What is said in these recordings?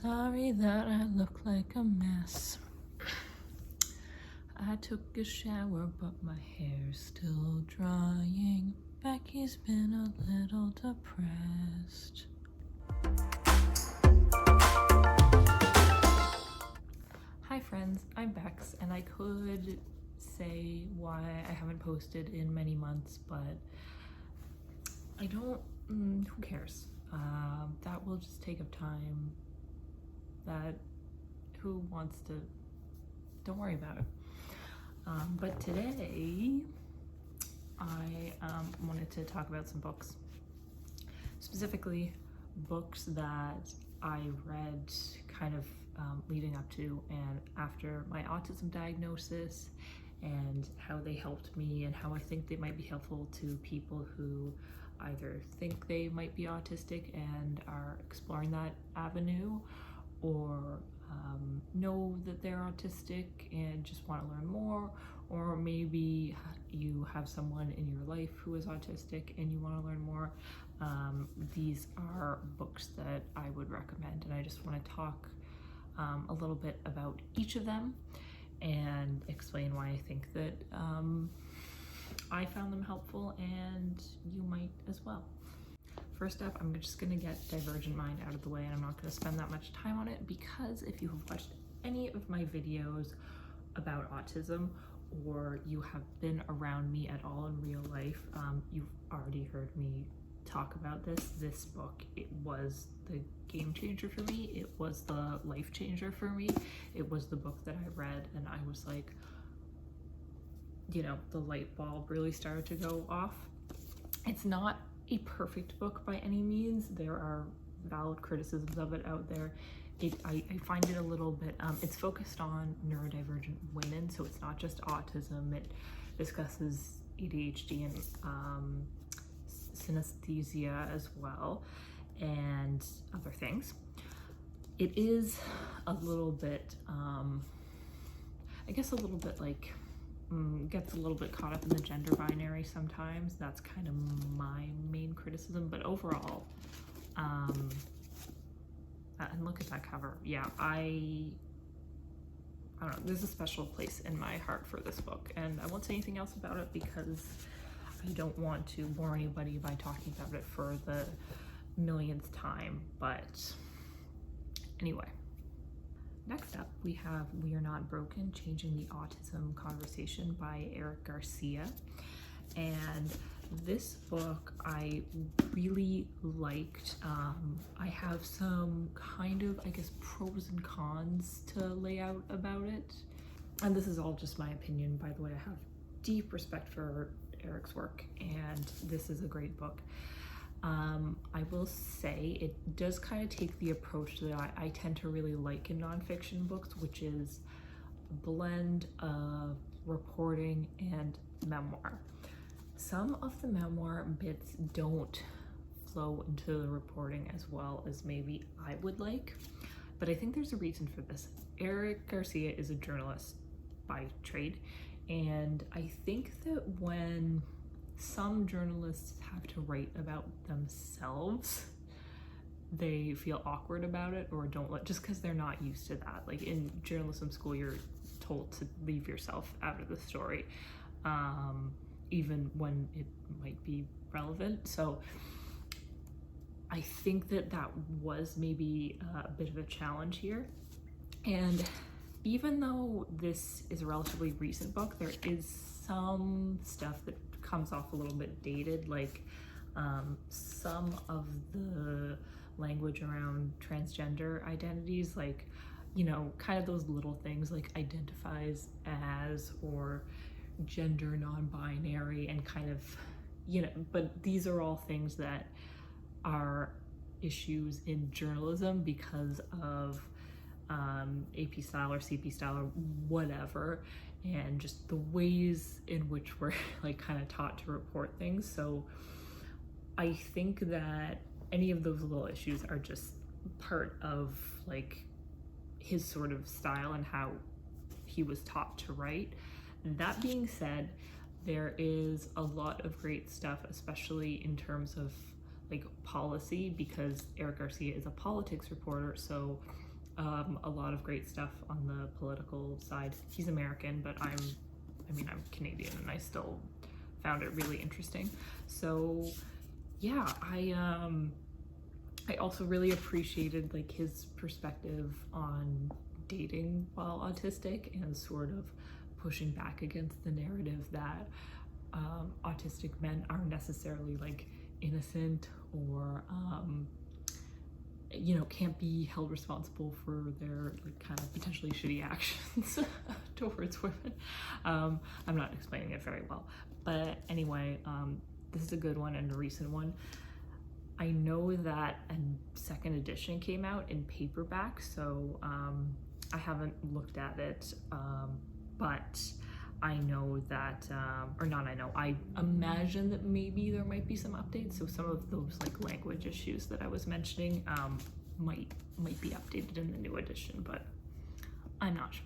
Sorry that I look like a mess. I took a shower, but my hair's still drying. Becky's been a little depressed. Hi friends, I'm Bex, and I could say why I haven't posted in many months, but I don't, who cares? That will just take up time. That, who wants to, don't worry about it. But today, I wanted to talk about some books. Specifically, books that I read kind of leading up to and after my autism diagnosis, and how they helped me and how I think they might be helpful to people who either think they might be autistic and are exploring that avenue, or know that they're autistic and just want to learn more, or maybe you have someone in your life who is autistic and you want to learn more. These are books that I would recommend, and I just want to talk a little bit about each of them and explain why I think that I found them helpful and you might as well. First up, I'm just gonna get Divergent Mind out of the way, and I'm not gonna spend that much time on it because if you have watched any of my videos about autism, or you have been around me at all in real life, you've already heard me talk about this. This book, it was the game changer for me. It was the life changer for me. It was the book that I read and I was like, you know, the light bulb really started to go off. It's not a perfect book by any means. There are valid criticisms of it out there. I find it a little bit, it's focused on neurodivergent women, so it's not just autism. It discusses ADHD and synesthesia as well, and other things. It is a little bit, I guess a little bit like, gets a little bit caught up in the gender binary sometimes. That's kind of my main criticism, but overall, and look at that cover. Yeah, I don't know, there's a special place in my heart for this book, and I won't say anything else about it because I don't want to bore anybody by talking about it for the millionth time, but anyway. Next up, we have We Are Not Broken, Changing the Autism Conversation by Eric Garcia. And this book I really liked. I have some kind of, I guess, pros and cons to lay out about it. And this is all just my opinion, by the way. I have deep respect for Eric's work, and this is a great book. I will say it does kind of take the approach that I tend to really like in nonfiction books, which is a blend of reporting and memoir. Some of the memoir bits don't flow into the reporting as well as maybe I would like, but I think there's a reason for this. Eric Garcia is a journalist by trade, and I think that when some journalists have to write about themselves, they feel awkward about it or don't let, just because they're not used to that. Like in journalism school, you're told to leave yourself out of the story, even when it might be relevant. So I think that that was maybe a bit of a challenge here. And even though this is a relatively recent book, there is some stuff that comes off a little bit dated, like some of the language around transgender identities, like, you know, kind of those little things like identifies as or gender non-binary, and kind of, you know, but these are all things that are issues in journalism because of AP style or CP style or whatever, and just the ways in which we're like kind of taught to report things. So I think that any of those little issues are just part of like his sort of style and how he was taught to write. That being said, there is a lot of great stuff, especially in terms of like policy, because Eric Garcia is a politics reporter, so a lot of great stuff on the political side. He's American, but I'm Canadian, and I still found it really interesting. So yeah, I also really appreciated like his perspective on dating while autistic and sort of pushing back against the narrative that autistic men aren't necessarily like innocent or you know, can't be held responsible for their like kind of potentially shitty actions towards women. I'm not explaining it very well, but anyway, this is a good one and a recent one. I know that a second edition came out in paperback, so I haven't looked at it, but I know that, or not I know, I imagine that maybe there might be some updates, so some of those like language issues that I was mentioning might be updated in the new edition, but I'm not sure.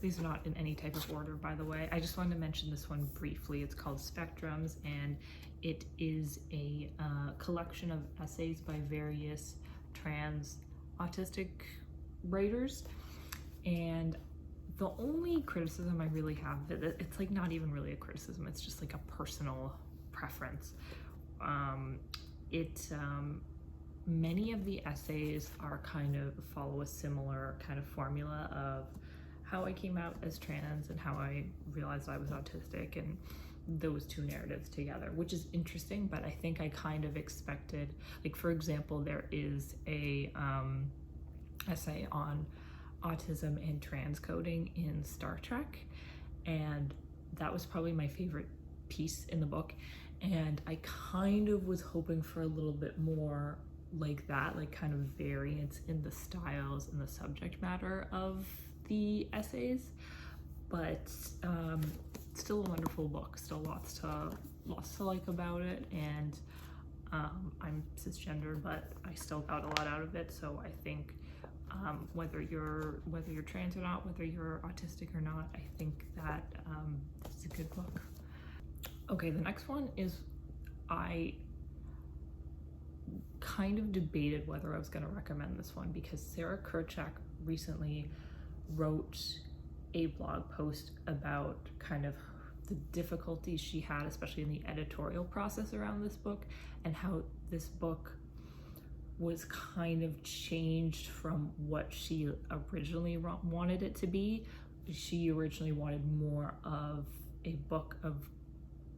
These are not in any type of order, by the way. I just wanted to mention this one briefly. It's called Spectrums, and it is a collection of essays by various trans autistic writers, and the only criticism I really have, it's like not even really a criticism, it's just like a personal preference. Many of the essays are kind of follow a similar kind of formula of how I came out as trans and how I realized I was autistic, and those two narratives together, which is interesting, but I think I kind of expected, like for example, there is a essay on autism and transcoding in Star Trek, and that was probably my favorite piece in the book, and I kind of was hoping for a little bit more like that, like kind of variance in the styles and the subject matter of the essays, but still a wonderful book, still lots to like about it, and I'm cisgender, but I still got a lot out of it, so I think whether you're trans or not, whether you're autistic or not, I think that this is a good book. Okay, the next one is, I kind of debated whether I was going to recommend this one because Sarah Kurchak recently wrote a blog post about kind of the difficulties she had, especially in the editorial process around this book, and how this book was kind of changed from what she originally wanted it to be. She originally wanted more of a book of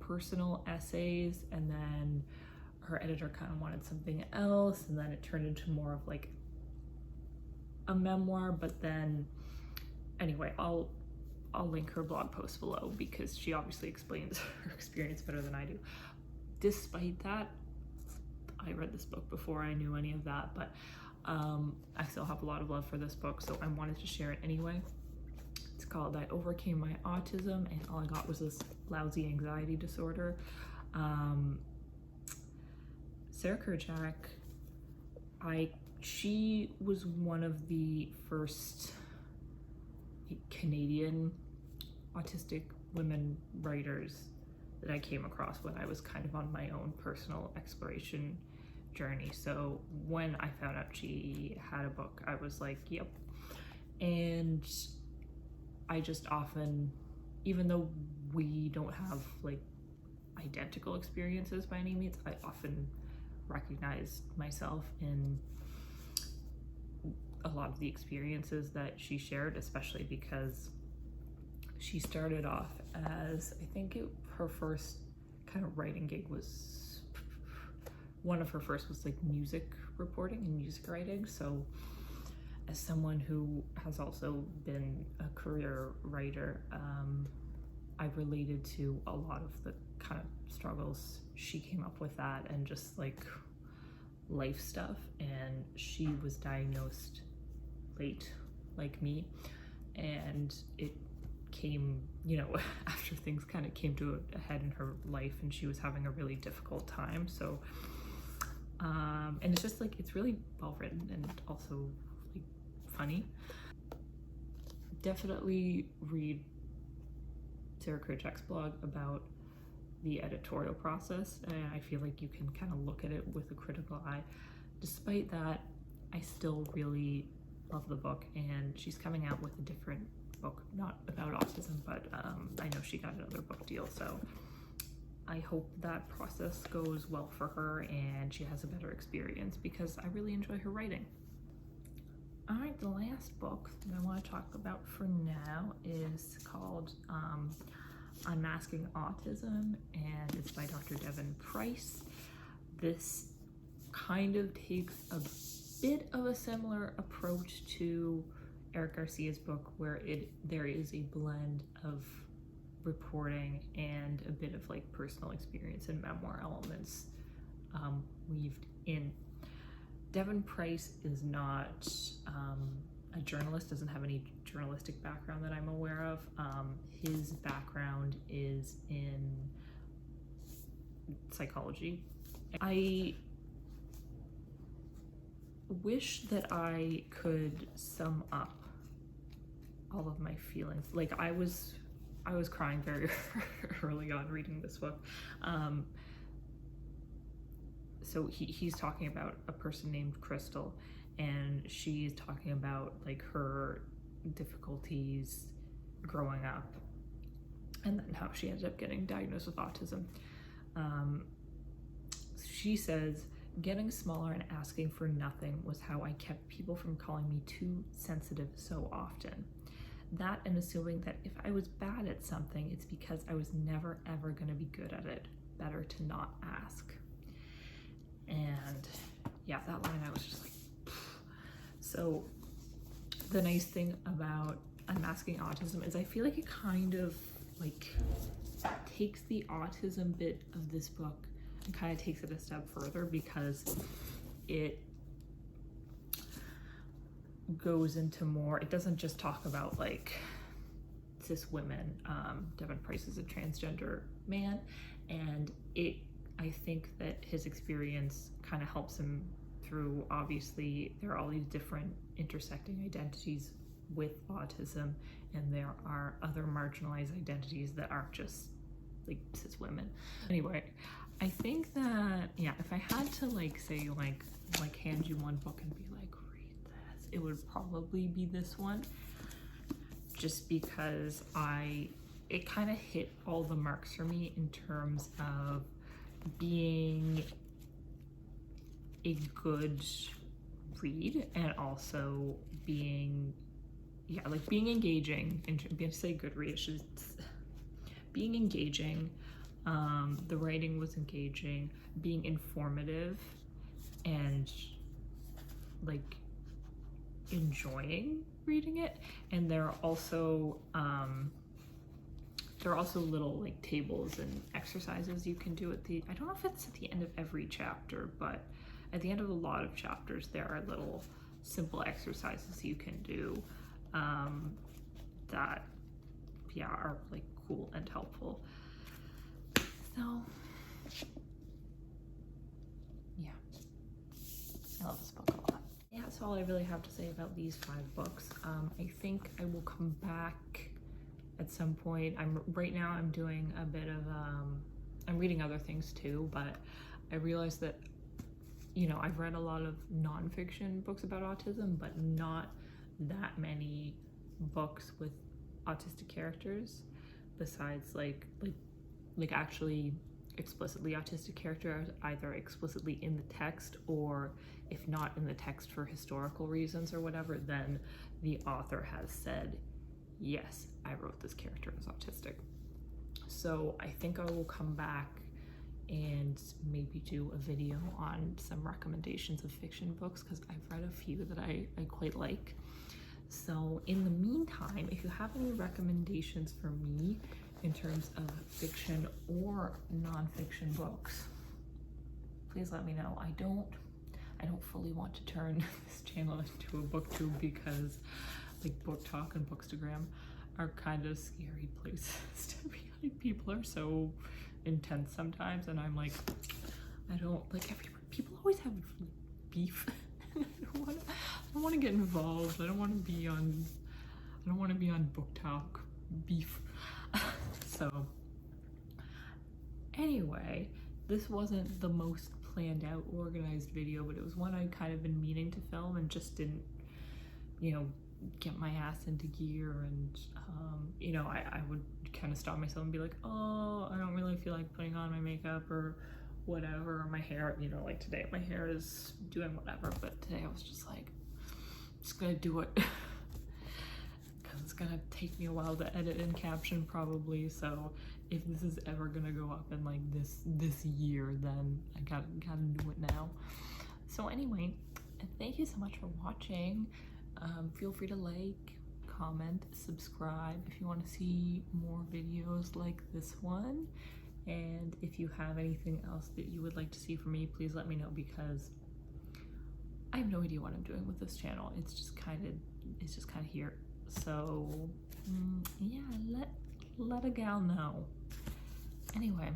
personal essays, and then her editor kind of wanted something else, and then it turned into more of like a memoir. But then anyway, I'll link her blog post below because she obviously explains her experience better than I do. Despite that, I read this book before I knew any of that, but I still have a lot of love for this book, so I wanted to share it anyway. It's called I Overcame My Autism, and all I got was this lousy anxiety disorder. Sarah Kurchak, she was one of the first Canadian autistic women writers that I came across when I was kind of on my own personal exploration journey. So when I found out she had a book, I was like, yep. And I just often, even though we don't have like identical experiences by any means, I often recognize myself in a lot of the experiences that she shared, especially because she started off as, I think her first kind of writing gig was, one of her first was like music reporting and music writing. So as someone who has also been a career writer, I related to a lot of the kind of struggles she came up with that, and just like life stuff. And she was diagnosed late, like me, and it came, you know, after things kind of came to a head in her life, and she was having a really difficult time. So and it's just like, it's really well written and also like funny. Definitely read Sarah Kurchak's blog about the editorial process, and I feel like you can kind of look at it with a critical eye. Despite that, I still really love the book, and she's coming out with a different book, not about autism, but I know she got another book deal, so I hope that process goes well for her and she has a better experience, because I really enjoy her writing. All right, the last book that I want to talk about for now is called Unmasking Autism, and it's by Dr. Devon Price. This kind of takes a bit of a similar approach to Eric Garcia's book, where there is a blend of reporting and a bit of like personal experience and memoir elements weaved in. Devon Price is not a journalist, doesn't have any journalistic background that I'm aware of. His background is in psychology. I wish that I could sum up all of my feelings. Like I was crying very early on reading this book. So he's talking about a person named Crystal, and she's talking about like her difficulties growing up and then how she ended up getting diagnosed with autism. She says, "Getting smaller and asking for nothing was how I kept people from calling me too sensitive so often. That, and assuming that if I was bad at something, it's because I was never ever going to be good at it. Better to not ask." And yeah, that line, I was just like, pfft. So the nice thing about Unmasking Autism is I feel like it kind of like takes the autism bit of this book and kind of takes it a step further, because it goes into more, it doesn't just talk about like cis women. Devon Price is a transgender man, and I think that his experience kind of helps him through, obviously there are all these different intersecting identities with autism, and there are other marginalized identities that aren't just like cis women. Anyway, I think that, yeah, if I had to like say like hand you one book and be like, read this, it would probably be this one, just because it kind of hit all the marks for me in terms of being a good read, and also being engaging, and to say good read, it should being engaging. The writing was engaging, being informative, and like enjoying reading it. And there are also little like tables and exercises you can do I don't know if it's at the end of every chapter, but at the end of a lot of chapters there are little simple exercises you can do that, yeah, are like cool and helpful. So yeah, I love this book a lot. Yeah, that's all I really have to say about these 5 books. I think I will come back at some point. Right now I'm doing a bit of I'm reading other things too, but I realized that, you know, I've read a lot of nonfiction books about autism, but not that many books with autistic characters, besides like actually explicitly autistic characters, either explicitly in the text, or if not in the text for historical reasons or whatever, then the author has said, yes, I wrote this character as autistic. So I think I will come back and maybe do a video on some recommendations of fiction books, because I've read a few that I quite like. So in the meantime, if you have any recommendations for me in terms of fiction or nonfiction books, please let me know. I don't fully want to turn this channel into a booktube, because like Book Talk and Bookstagram are kind of scary places to be. Like, people are so intense sometimes, and I'm like, I don't like, people always have beef. I don't want to get involved. I don't want to be on Book Talk beef. So anyway, this wasn't the most planned out, organized video, but it was one I'd kind of been meaning to film and just didn't you know, get my ass into gear, and you know, I would kind of stop myself and be like, oh, I don't really feel like putting on my makeup or whatever, or my hair, you know, like today my hair is doing whatever, but today I was just like, I'm just gonna do it. Because it's gonna take me a while to edit and caption probably, so if this is ever gonna go up in like this year, then I gotta do it now. So anyway, thank you so much for watching. Feel free to like, comment, subscribe if you want to see more videos like this one. And if you have anything else that you would like to see from me, please let me know, because I have no idea what I'm doing with this channel. It's just kind of here. So yeah, let a gal know. Anyway,